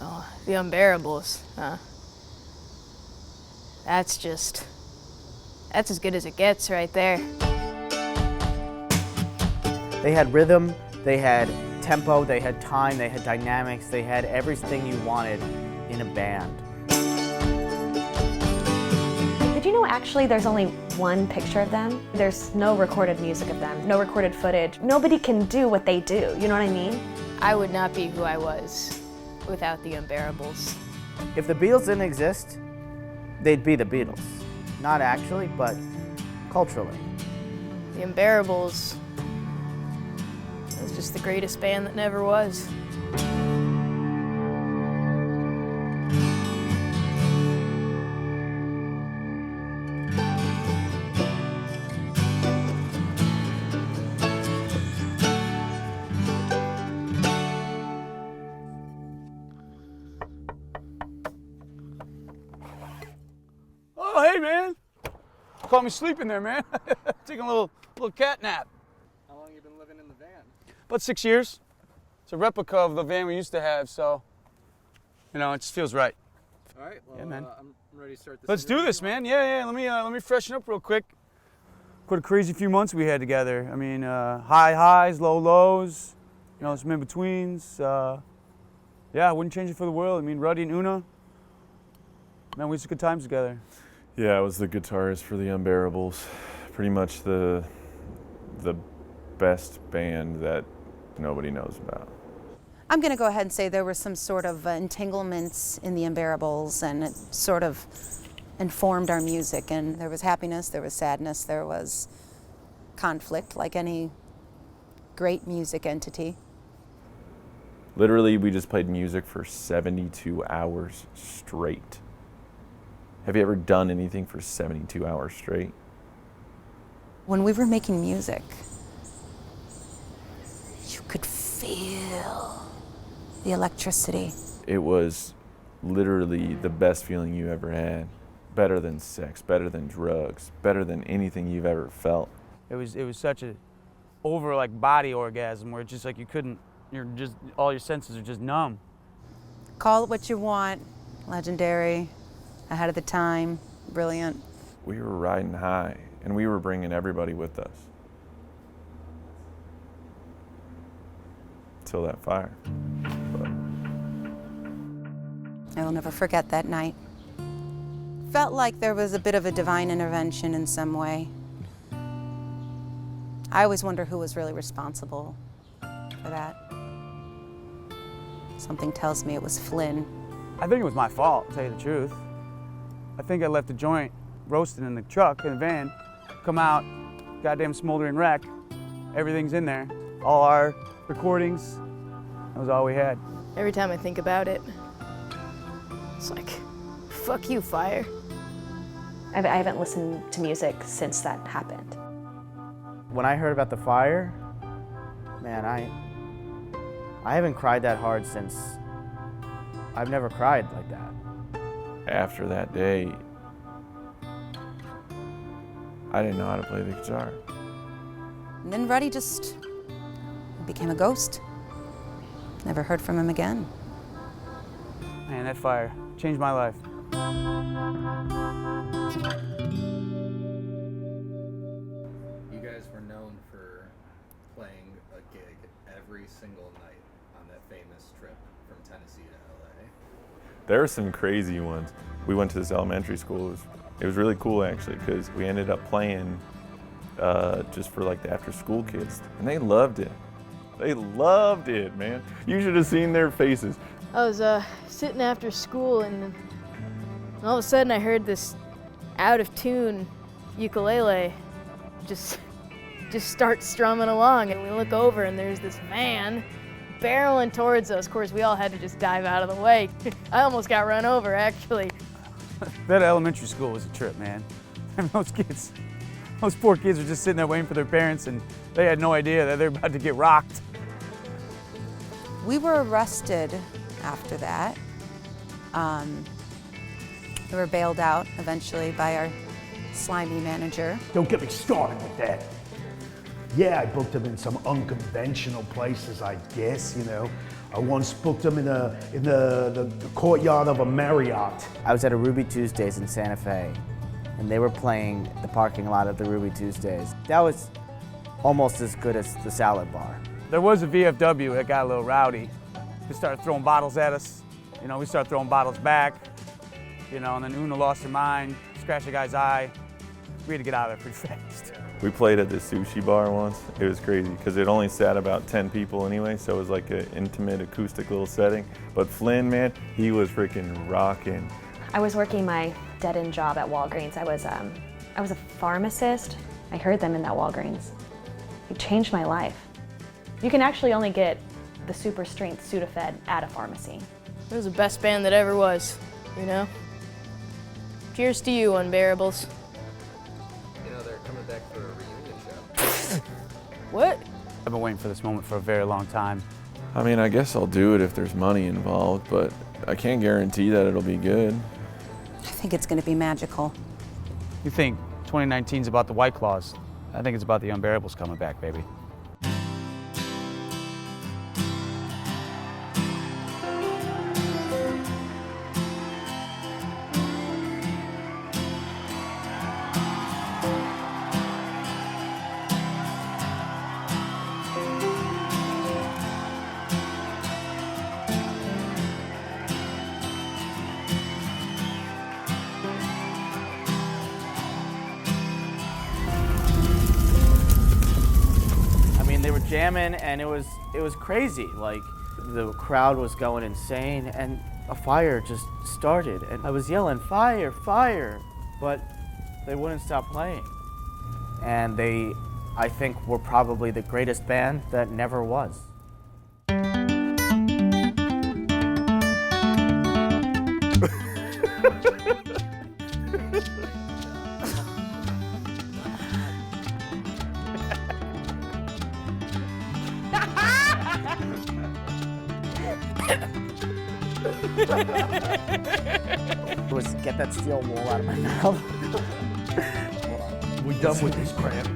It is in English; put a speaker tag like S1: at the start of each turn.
S1: Oh, the Unbearables, huh? That's as good as it gets right there.
S2: They had rhythm, they had tempo, they had time, they had dynamics, they had everything you wanted in a band.
S3: Did you know actually there's only one picture of them? There's no recorded music of them, no recorded footage. Nobody can do what they do, you know what I mean?
S1: I would not be who I was without the Unbearables.
S2: If the Beatles didn't exist, they'd be the Beatles. Not actually, but culturally.
S1: The Unbearables was just the greatest band that never was.
S4: Oh, hey, man. Caught me sleeping there, man. Taking a little cat nap.
S5: How long have you been living in the van?
S4: About 6 years. It's a replica of the van we used to have, so, you know, it just feels right.
S5: All right, well,
S4: Yeah, man.
S5: I'm ready to start this.
S4: Let's do
S5: interview.
S4: this, man. Yeah. Let me freshen up real quick. What a crazy few months we had together. I mean, high highs, low lows, you know, some in-betweens. Yeah, I wouldn't change it for the world. I mean, Ruddy and Oona, man, we had some good times together.
S6: Yeah, I was the guitarist for the Unbearables. Pretty much the best band that nobody knows about.
S7: I'm going to go ahead and say there were some sort of entanglements in the Unbearables, and it sort of informed our music. And there was happiness, there was sadness, there was conflict, like any great music entity.
S6: Literally, we just played music for 72 hours straight. Have you ever done anything for 72 hours straight?
S7: When we were making music, you could feel the electricity.
S6: It was literally the best feeling you ever had. Better than sex, better than drugs, better than anything you've ever felt.
S4: It was such a over like body orgasm where it's just like all your senses are just numb.
S7: Call it what you want, legendary, ahead of the time, brilliant.
S6: We were riding high, and we were bringing everybody with us. Till that fire. But
S7: I will never forget that night. Felt like there was a bit of a divine intervention in some way. I always wonder who was really responsible for that. Something tells me it was Flynn.
S4: I think it was my fault, to tell you the truth. I think I left the joint roasting in the truck, in the van, come out, goddamn smoldering wreck. Everything's in there. All our recordings, that was all we had.
S1: Every time I think about it, it's like, fuck you, fire.
S3: I haven't listened to music since that happened.
S2: When I heard about the fire, man, I haven't cried that hard since, I've never cried like that.
S6: after that day, I didn't know how to play the guitar.
S7: And then Ruddy just became a ghost. Never heard from him again.
S4: Man, that fire changed my life.
S5: You guys were known for playing a gig every single night on that famous trip from Tennessee to LA.
S6: There were some crazy ones. We went to this elementary school. It was really cool actually, because we ended up playing just for like the after school kids, and they loved it. They loved it, man. You should have seen their faces.
S1: I was sitting after school, and all of a sudden I heard this out of tune ukulele just start strumming along, and we look over and there's this van barreling towards us. Of course, we all had to just dive out of the way. I almost got run over, actually.
S4: That elementary school was a trip, man. And those poor kids were just sitting there waiting for their parents, and they had no idea that they're about to get rocked.
S7: We were arrested after that. We were bailed out eventually by our slimy manager.
S8: Don't get me started with that. Yeah, I booked them in some unconventional places, I guess, you know. I once booked them in the courtyard of a Marriott.
S2: I was at a Ruby Tuesdays in Santa Fe, and they were playing the parking lot of the Ruby Tuesdays. That was almost as good as the salad bar.
S4: There was a VFW that got a little rowdy. They started throwing bottles at us. You know, we started throwing bottles back. You know, and then Oona lost her mind, scratched a guy's eye. We had to get out of there pretty fast.
S6: We played at the sushi bar once. It was crazy because it only sat about 10 people anyway, so it was like an intimate acoustic little setting. But Flynn, man, he was freaking rocking.
S3: I was working my dead-end job at Walgreens. I was a pharmacist. I heard them in that Walgreens. It changed my life. You can actually only get the super strength Sudafed at a pharmacy.
S1: It was the best band that ever was, you know? Cheers to you, Unbearables.
S5: You know, they're coming back for a reunion show.
S1: What?
S4: I've been waiting for this moment for a very long time.
S6: I mean, I guess I'll do it if there's money involved, but I can't guarantee that it'll be good.
S7: I think it's going to be magical.
S4: You think 2019 is about the White Claws. I think it's about the Unbearables coming back, baby.
S2: They were jamming, and it was crazy. Like, the crowd was going insane, and a fire just started, and I was yelling, "Fire, fire!" But they wouldn't stop playing. And they, I think, were probably the greatest band that never was. Was get that steel wool out of my mouth.
S8: We done with this crap.